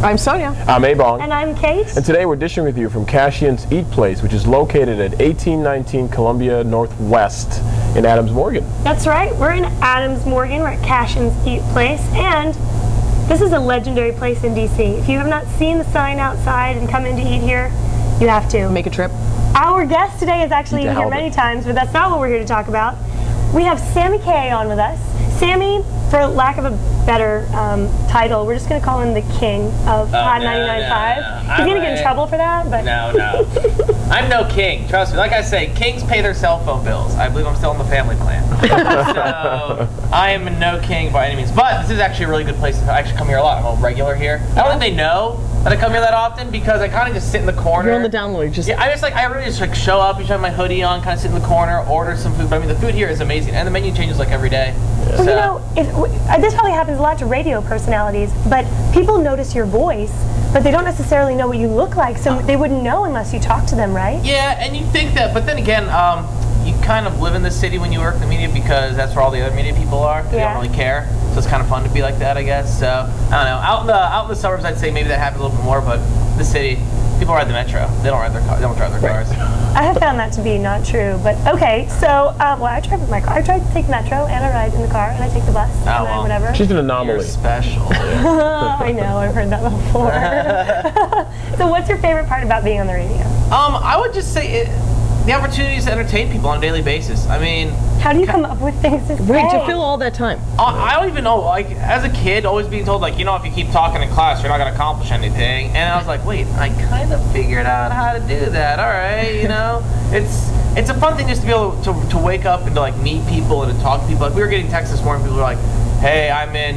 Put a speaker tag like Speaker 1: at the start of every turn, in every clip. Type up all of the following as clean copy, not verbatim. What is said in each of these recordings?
Speaker 1: I'm Sonia.
Speaker 2: I'm Ebong.
Speaker 3: And I'm Kate.
Speaker 2: And today we're dishing with you from Cashion's Eat Place, which is located at 1819 Columbia Northwest in Adams Morgan.
Speaker 3: That's right. We're in Adams Morgan. We're at Cashion's Eat Place. And this is a legendary place in D.C. If you have not seen the sign outside and come in to eat here, you have to.
Speaker 1: Make a trip.
Speaker 3: Our guest today is actually eaten here many times, but that's not what we're here to talk about. We have Samy K on with us. Samy, for lack of a better title, we're just going to call him the king of Hot 99.5. He's going to get in trouble for that, but...
Speaker 4: No. I'm no king, trust me. Like I say, kings pay their cell phone bills. I believe I'm still on the family plan. So, I am no king by any means. But this is actually a really good place to actually come here a lot. I'm a regular here. I don't think they know that I come here that often because I kind of just sit in the corner.
Speaker 1: You're on the down low.
Speaker 4: Yeah, I really just like show up, usually have my hoodie on, kind of sit in the corner, order some food. But I mean, the food here is amazing, and the menu changes like every day.
Speaker 3: Well, you know, this probably happens a lot to radio personalities, but people notice your voice, but they don't necessarily know what you look like, so they wouldn't know unless you talk to them, right? Yeah, and you think that, but then again, you kind of live in the city when you work in the media because that's where all the other media people are. They don't really care, so it's kind of fun to be like that, I guess. So I don't know. Out in the suburbs, I'd say maybe that happens a little bit more, but the city, people ride the metro. They don't ride their car. They don't drive their cars. I have found that to be not true, but okay. So, well, I drive with my car. I try to take the metro, and I ride in the car, and I take the bus, and then whatever.
Speaker 2: She's an anomaly.
Speaker 4: You're special.
Speaker 3: I know. I've heard that before. So, what's your favorite part about being on the radio?
Speaker 4: I would just say the opportunities to entertain people on a daily basis. I mean,
Speaker 3: how do you come up with things to say?
Speaker 1: Right, to fill all that time.
Speaker 4: I don't even know. Like, as a kid, always being told, like, you know, if you keep talking in class, you're not going to accomplish anything. And I was like, wait, I kind of figured out how to do that. All right, you know, it's a fun thing just to be able to wake up and to like meet people and to talk to people. Like, we were getting texts this morning. People were like, hey, I'm in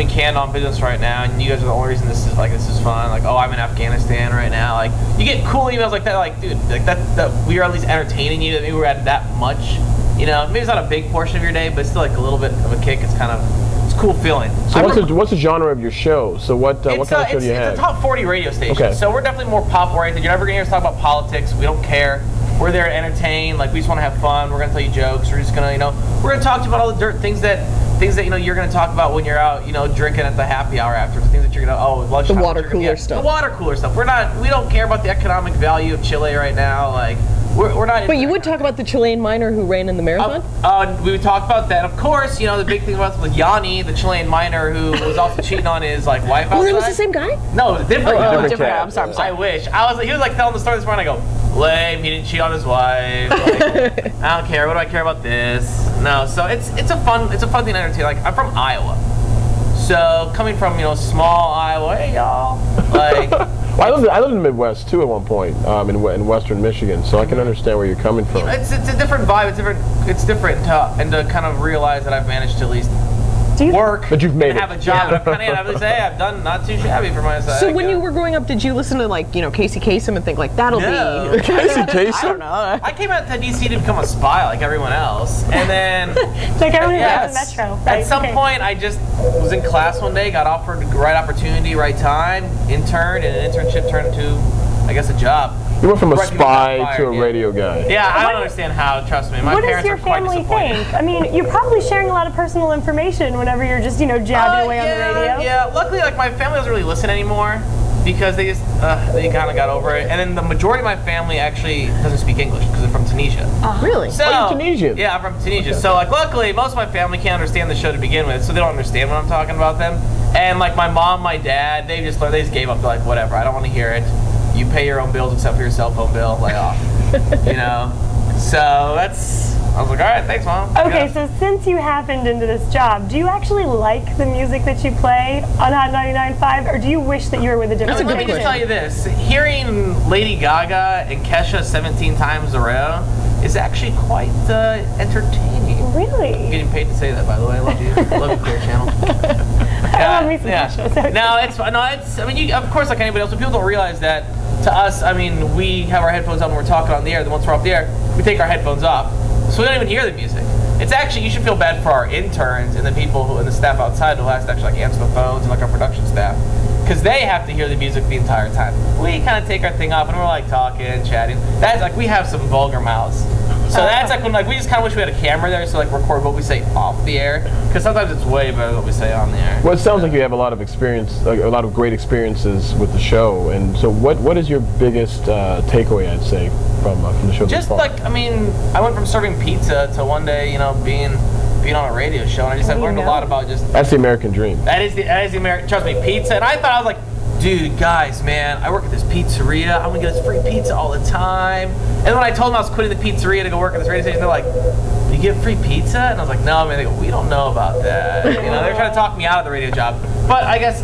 Speaker 4: Canada on business right now, and you guys are the only reason this is fun. Like, oh, I'm in Afghanistan right now. Like, you get cool emails like that. Like, dude, like that we are at least entertaining you. That maybe we're at that much. You know, maybe it's not a big portion of your day, but it's still like a little bit of a kick. It's a cool feeling.
Speaker 2: So what's the genre of your show? So what kind of show do you have?
Speaker 4: It's a top 40 radio station.
Speaker 2: Okay.
Speaker 4: So we're definitely more pop oriented. You're never gonna hear us talk about politics. We don't care. We're there to entertain. Like, we just want to have fun. We're gonna tell you jokes. We're just gonna, we're gonna talk to you about all the dirt things that you're gonna talk about when you're out, drinking at the happy hour after. Things that you're gonna lunchtime.
Speaker 1: The water cooler stuff.
Speaker 4: The water cooler stuff. We don't care about the economic value of Chile right now. Like, we're not.
Speaker 1: But you would talk about the Chilean miner who ran in the marathon?
Speaker 4: We would talk about that. Of course, the big thing about was Yanni, the Chilean miner who was also cheating on his wife outside.
Speaker 1: Oh, that was the same guy?
Speaker 4: No, it was different.
Speaker 1: Different guy. I'm sorry.
Speaker 4: I wish. He was like telling the story this morning. I go, lame. He didn't cheat on his wife. Like, I don't care. What do I care about this? No. So it's a fun thing to entertain. Like, I'm from Iowa, so coming from small Iowa, hey y'all, like.
Speaker 2: Well, I lived in the Midwest too at one point, in Western Michigan, so I can understand where you're coming from.
Speaker 4: It's a different vibe. It's different, and to kind of realize that I've managed to at least work,
Speaker 2: but you've made
Speaker 4: and have a job. And I'm kind of say, hey, I've done not too shabby for myself.
Speaker 1: So when you were growing up, did you listen to like Casey Kasem and think like that'll be
Speaker 2: Casey Kasem?
Speaker 1: I don't know.
Speaker 4: I came out to DC to become a spy like everyone else, and then
Speaker 3: like everyone else in Metro. Right?
Speaker 4: At some point, I just was in class one day, got offered the right opportunity, right time, interned, and an internship turned into, I guess, a job.
Speaker 2: You went from a spy to a radio guy.
Speaker 4: Yeah, I don't understand how. Trust me, my parents are quite disappointed.
Speaker 3: What does your family think? I mean, you're probably sharing a lot of personal information whenever you're just, jabbing away on the radio.
Speaker 4: Yeah, luckily, like, my family doesn't really listen anymore because they just, they kind of got over it. And then the majority of my family actually doesn't speak English because they're from Tunisia.
Speaker 1: Really?
Speaker 4: So,
Speaker 2: you're Tunisian?
Speaker 4: Yeah, I'm from Tunisia. Okay. So, like, luckily, most of my family can't understand the show to begin with, so they don't understand when I'm talking about them. And, like, my mom, my dad, they just gave up. They're like, whatever, I don't want to hear it. You pay your own bills except for your cell phone bill, lay off. So I was like, all right, thanks, Mom.
Speaker 3: Okay, so since you happened into this job, do you actually like the music that you play on Hot 99.5, or do you wish that you were with a different station?
Speaker 4: Let me just tell you this. Hearing Lady Gaga and Kesha 17 times a row is actually quite entertaining.
Speaker 3: Really?
Speaker 4: I'm getting paid to say that, by the way. I love you. Love you, Clear Channel.
Speaker 3: I love me some Kesha.
Speaker 4: No, I mean, of course, like anybody else, but people don't realize that to us, I mean, we have our headphones on when we're talking on the air. Then once we're off the air, we take our headphones off. So we don't even hear the music. It's actually, you should feel bad for our interns and the people and the staff outside who has to actually answer the phones and our production staff. Because they have to hear the music the entire time. We kind of take our thing off and we're like talking, chatting. That's like, we have some vulgar mouths. So that's like when we just kind of wish we had a camera there, so like record what we say off the air, because sometimes it's way better than what we say on the air.
Speaker 2: Well, it sounds like you have a lot of experience, a lot of great experiences with the show. And so, what is your biggest takeaway, I'd say, from the show?
Speaker 4: Just like, I mean, I went from serving pizza to one day, being on a radio show, and I've learned a lot about just.
Speaker 2: That's the American dream.
Speaker 4: That is the American. Trust me, pizza. And I thought, I was like, dude, guys, man, I work at this pizzeria. I'm gonna get this free pizza all the time. And then when I told them I was quitting the pizzeria to go work at this radio station, they're like, you get free pizza? And I was like, no, man. They go, we don't know about that. They're trying to talk me out of the radio job. But I guess,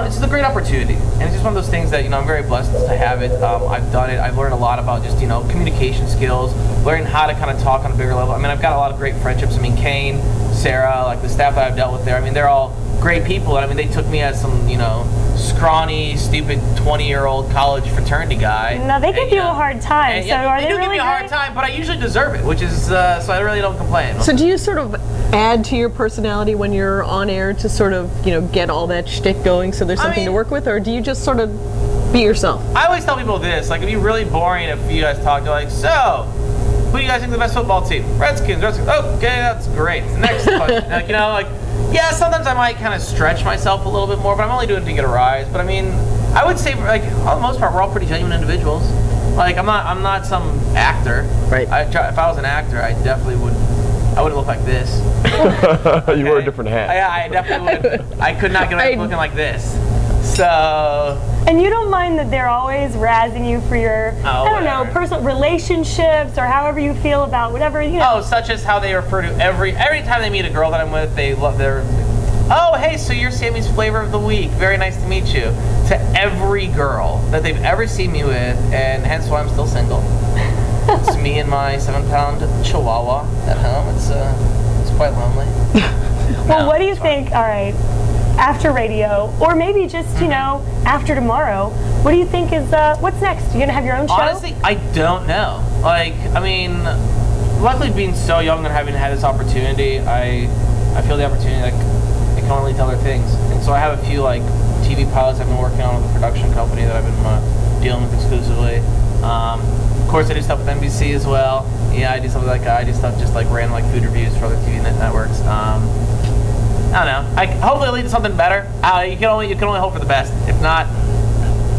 Speaker 4: it's just a great opportunity, and it's just one of those things that I'm very blessed to have it. I've done it. I've learned a lot about just communication skills, learning how to kind of talk on a bigger level. I mean, I've got a lot of great friendships. I mean, Kane, Sarah, like the staff that I've dealt with there. I mean, they're all great people, and I mean, they took me as some scrawny, stupid 20-year-old college fraternity guy.
Speaker 3: No, they give you a hard time.
Speaker 4: So are they do give me a hard time, but I usually deserve it, which is so I really don't complain.
Speaker 1: So do you sort of add to your personality when you're on air to sort of get all that shtick going, so there's something to work with, or do you just sort of be yourself?
Speaker 4: I always tell people this: like, it'd be really boring if you guys talk. You're like, so who do you guys think is the best football team? Redskins. Okay, that's great. Next question. Yeah, sometimes I might kind of stretch myself a little bit more, but I'm only doing it to get a rise. But I mean, I would say, like, for the most part, we're all pretty genuine individuals. Like, I'm not some actor.
Speaker 1: Right.
Speaker 4: If I was an actor, I definitely would. I wouldn't look like this.
Speaker 2: Okay? You wear a different hat.
Speaker 4: Yeah, I definitely would. I could not get away with looking like this. So.
Speaker 3: And you don't mind that they're always razzing you for your, I don't know, personal relationships or however you feel about whatever,
Speaker 4: Oh, such as how they refer to every time they meet a girl that I'm with, they love their, oh, hey, so you're Sammy's flavor of the week. Very nice to meet you. To every girl that they've ever seen me with, and hence why I'm still single. It's me and my 7-pound chihuahua at home. It's quite lonely.
Speaker 3: Well, what do you think, all right, after radio, or maybe just, after tomorrow, what do you think is, what's next? You gonna have your own show?
Speaker 4: Honestly, I don't know. Like, I mean, luckily being so young and having had this opportunity, I feel the opportunity, like, I can only tell other things. And so I have a few, like, TV pilots I've been working on with a production company that I've been dealing with exclusively. Of course, I do stuff with NBC as well. Yeah, I do stuff just like random like food reviews for other TV networks. I don't know. Hopefully it'll lead to something better. You can only hope for the best. If not,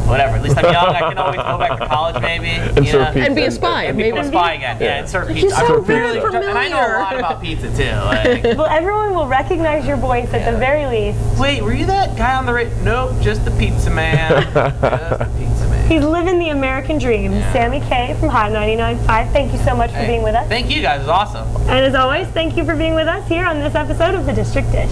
Speaker 4: whatever. At least I'm young. I can always go back to college, maybe.
Speaker 1: And be a spy.
Speaker 4: And become a spy again. Yeah, and serve pizza.
Speaker 1: You sound very familiar.
Speaker 4: And I know a lot about pizza too. Like.
Speaker 3: Well, everyone will recognize your voice at the very least.
Speaker 4: Wait, were you that guy on the radio? Nope, just the pizza man. Just the pizza man.
Speaker 3: He's living the American dream. Yeah. Sammy K from Hot 99.5. Thank you so much for being with us.
Speaker 4: Thank you guys. It was awesome.
Speaker 3: And as always, thank you for being with us here on this episode of The District Dish.